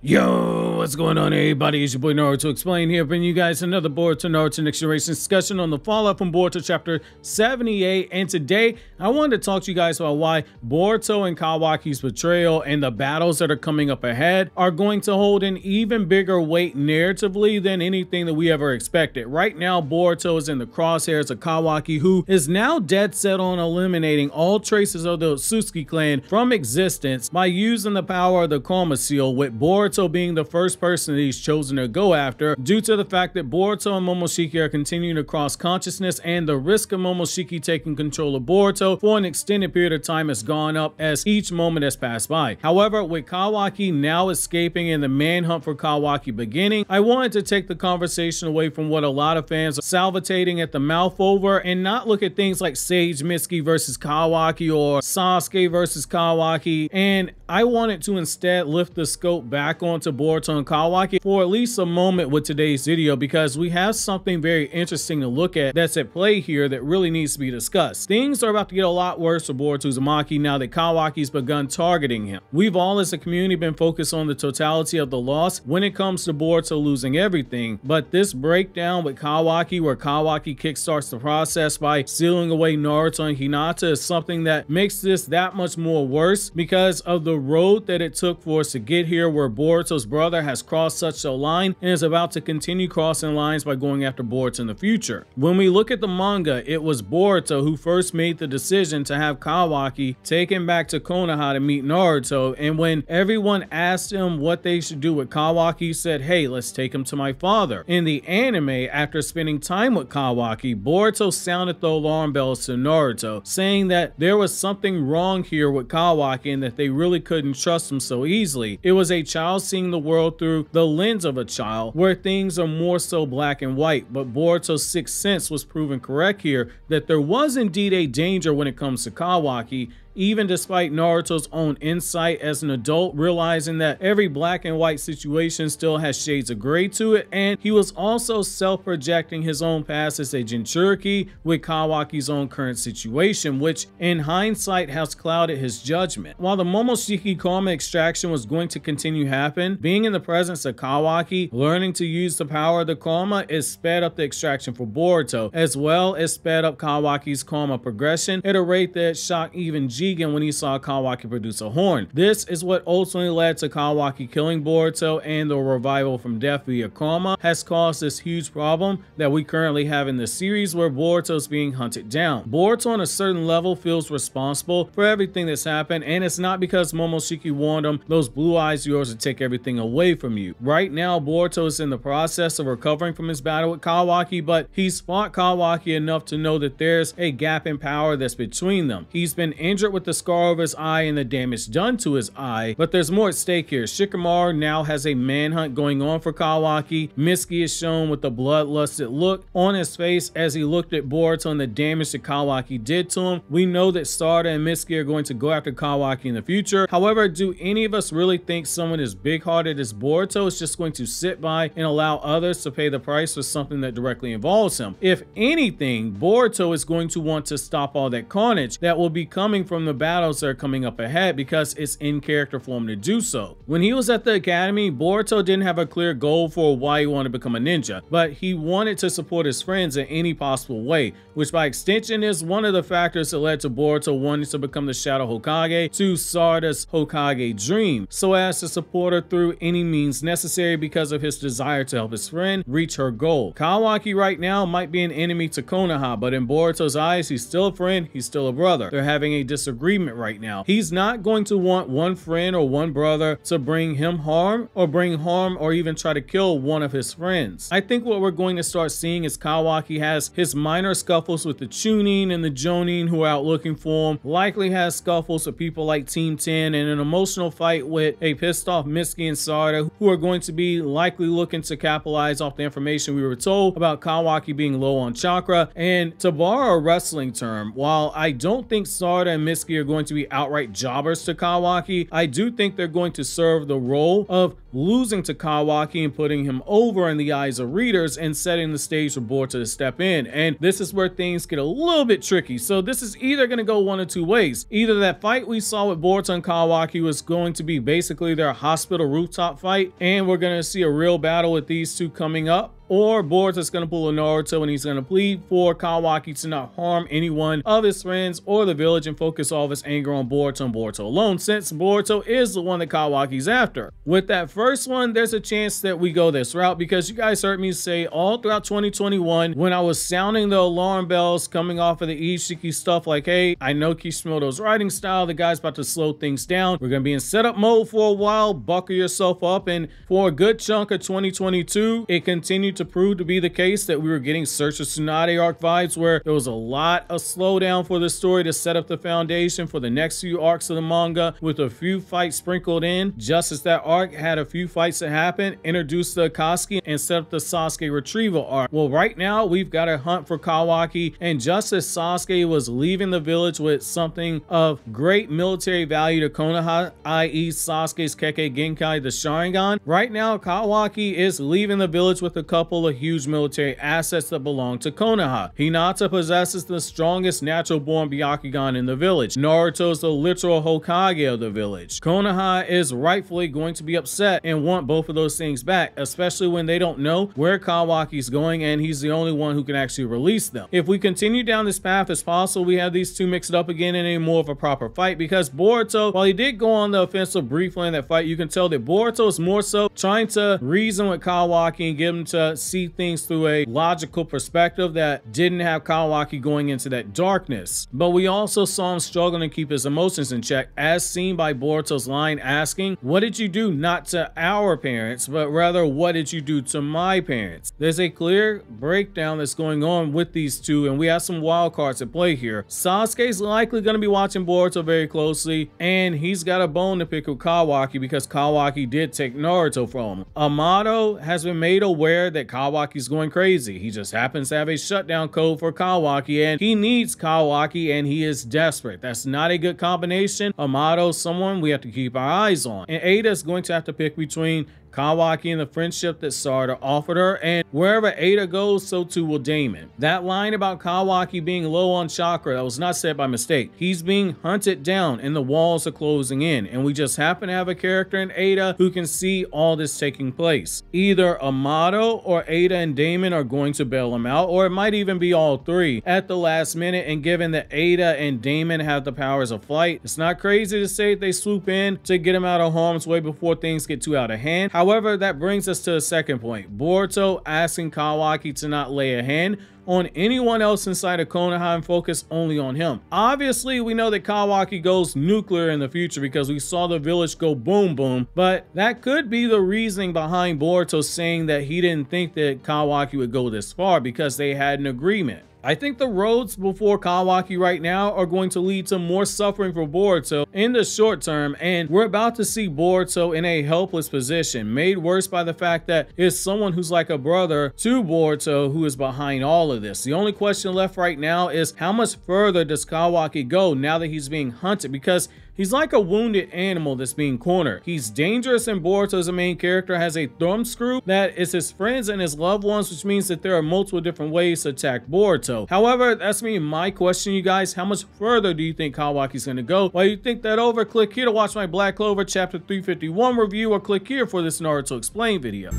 Yo, what's going on, everybody? It's your boy Naruto Explain here, bringing you guys another Boruto Naruto Next Generation discussion on the fallout from Boruto chapter 78. And today, I wanted to talk to you guys about why Boruto and Kawaki's betrayal and the battles that are coming up ahead are going to hold an even bigger weight narratively than anything that we ever expected. Right now, Boruto is in the crosshairs of Kawaki, who is now dead set on eliminating all traces of the Otsutsuki clan from existence by using the power of the Karma Seal, with Boruto being the first person that he's chosen to go after due to the fact that Boruto and Momoshiki are continuing to cross consciousness, and the risk of Momoshiki taking control of Boruto for an extended period of time has gone up as each moment has passed by. However, with Kawaki now escaping and the manhunt for Kawaki beginning, I wanted to take the conversation away from what a lot of fans are salivating at the mouth over and not look at things like Sage Mitsuki versus Kawaki or Sasuke versus Kawaki, and I wanted to instead lift the scope back onto Boruto and Kawaki for at least a moment with today's video, because we have something very interesting to look at that's at play here that really needs to be discussed. Things are about to get a lot worse for Boruto Uzumaki now that Kawaki's begun targeting him. We've all as a community been focused on the totality of the loss when it comes to Boruto losing everything, but this breakdown with Kawaki, where Kawaki kickstarts the process by sealing away Naruto and Hinata, is something that makes this that much more worse because of the road that it took for us to get here, where Boruto's brother has crossed such a line and is about to continue crossing lines by going after Boruto in the future. When we look at the manga, it was Boruto who first made the decision to have Kawaki taken back to Konoha to meet Naruto, and when everyone asked him what they should do with Kawaki, he said, "Hey, let's take him to my father." In the anime, after spending time with Kawaki, Boruto sounded the alarm bells to Naruto, saying that there was something wrong here with Kawaki and that they really couldn't trust him so easily. It was a child seeing the world through the lens of a child, where things are more so black and white, but Boruto's sixth sense was proven correct here, that there was indeed a danger when it comes to Kawaki, even despite Naruto's own insight as an adult, realizing that every black and white situation still has shades of gray to it. And he was also self-projecting his own past as a Jinchuriki with Kawaki's own current situation, which in hindsight has clouded his judgment. While the Momoshiki karma extraction was going to continue happen, being in the presence of Kawaki, learning to use the power of the karma, is sped up the extraction for Boruto, as well as sped up Kawaki's karma progression at a rate that shocked even when he saw Kawaki produce a horn. This is what ultimately led to Kawaki killing Boruto, and the revival from death via karma has caused this huge problem that we currently have in the series, where Boruto is being hunted down. Boruto on a certain level feels responsible for everything that's happened, and it's not because Momoshiki warned him, "Those blue eyes of yours will take everything away from you." Right now, Boruto is in the process of recovering from his battle with Kawaki, but he's fought Kawaki enough to know that there's a gap in power that's between them. He's been injured with the scar over his eye and the damage done to his eye, but there's more at stake here. Shikamaru now has a manhunt going on for Kawaki. Mitsuki is shown with the bloodlusted look on his face as he looked at Boruto and the damage that Kawaki did to him. We know that Sarada and Mitsuki are going to go after Kawaki in the future. However, do any of us really think someone as big-hearted as Boruto is just going to sit by and allow others to pay the price for something that directly involves him? If anything, Boruto is going to want to stop all that carnage that will be coming from the battles that are coming up ahead, because it's in character for him to do so. When he was at the academy, Boruto didn't have a clear goal for why he wanted to become a ninja, but he wanted to support his friends in any possible way, which by extension is one of the factors that led to Boruto wanting to become the Shadow Hokage to Sarada's Hokage dream, so as to support her through any means necessary because of his desire to help his friend reach her goal. Kawaki right now might be an enemy to Konoha, but in Boruto's eyes, he's still a friend, he's still a brother. They're having a disagreement right now. He's not going to want one friend or one brother to bring him harm or even try to kill one of his friends. I think what we're going to start seeing is Kawaki has his minor scuffles with the Chunin and the Jonin who are out looking for him, likely has scuffles with people like Team 10, and an emotional fight with a pissed off Mitsuki and Sarada, who are going to be likely looking to capitalize off the information we were told about Kawaki being low on chakra. And to borrow a wrestling term, while I don't think Sarada and Mitsuki Sasuke are going to be outright jobbers to Kawaki. I do think they're going to serve the role of losing to Kawaki and putting him over in the eyes of readers and setting the stage for Boruto to step in. And this is where things get a little bit tricky. So this is either going to go one of two ways. Either that fight we saw with Boruto and Kawaki was going to be basically their hospital rooftop fight, and we're going to see a real battle with these two coming up, or Boruto's going to pull a Naruto and he's going to plead for Kawaki to not harm anyone of his friends or the village and focus all of his anger on Boruto and Boruto alone, since Boruto is the one that Kawaki's after. With that first one, there's a chance that we go this route, because you guys heard me say all throughout 2021 when I was sounding the alarm bells coming off of the Ishiki stuff, like, hey, I know Kishimoto's writing style, the guy's about to slow things down, we're going to be in setup mode for a while, buckle yourself up. And for a good chunk of 2022, it continued to prove to be the case that we were getting Search of Tsunade arc vibes, where there was a lot of slowdown for the story to set up the foundation for the next few arcs of the manga, with a few fights sprinkled in, just as that arc had a few fights that happened, introduced the Akatsuki and set up the Sasuke retrieval arc. Well, right now we've got a hunt for Kawaki, and just as Sasuke was leaving the village with something of great military value to Konoha, i.e. Sasuke's Kekkei Genkai, the Sharingan, right now Kawaki is leaving the village with a couple of huge military assets that belong to Konoha. Hinata possesses the strongest natural-born Byakugan in the village. Naruto's the literal Hokage of the village. Konoha is rightfully going to be upset and want both of those things back, especially when they don't know where Kawaki's going and he's the only one who can actually release them. If we continue down this path as possible, we have these two mixed up again in a more of a proper fight, because Boruto, while he did go on the offensive briefly in that fight, you can tell that Boruto is more so trying to reason with Kawaki and get him to see things through a logical perspective that didn't have Kawaki going into that darkness. But we also saw him struggling to keep his emotions in check, as seen by Boruto's line asking, what did you do not to our parents, but rather what did you do to my parents? There's a clear breakdown that's going on with these two, and we have some wild cards at play here. Sasuke's likely going to be watching Boruto very closely, and he's got a bone to pick with Kawaki because Kawaki did take Naruto from him. Amato has been made aware that Kawaki's going crazy. He just happens to have a shutdown code for Kawaki, and he needs Kawaki, and he is desperate. That's not a good combination. Amato's someone we have to keep our eyes on, and Ada's going to have to pick between Kawaki and the friendship that Sarada offered her, and wherever Ada goes, so too will Damon. That line about Kawaki being low on chakra, that was not said by mistake. He's being hunted down and the walls are closing in, and we just happen to have a character in Ada who can see all this taking place. Either Amato or Ada and Damon are going to bail him out, or it might even be all three at the last minute, and given that Ada and Damon have the powers of flight, it's not crazy to say they swoop in to get him out of harm's way before things get too out of hand. However, that brings us to a second point. Boruto asking Kawaki to not lay a hand on anyone else inside of Konoha and focus only on him. Obviously, we know that Kawaki goes nuclear in the future because we saw the village go boom boom, but that could be the reasoning behind Boruto saying that he didn't think that Kawaki would go this far, because they had an agreement. I think the roads before Kawaki right now are going to lead to more suffering for Boruto in the short term, and we're about to see Boruto in a helpless position, made worse by the fact that it's someone who's like a brother to Boruto who is behind all of this. The only question left right now is how much further does Kawaki go now that he's being hunted, because he's like a wounded animal that's being cornered. He's dangerous, and Boruto as a main character has a thumbscrew that is his friends and his loved ones, which means that there are multiple different ways to attack Boruto. However, that's me and my question, you guys. How much further do you think Kawaki's going to go? While you think that over, click here to watch my Black Clover Chapter 351 review, or click here for this Naruto Explained video.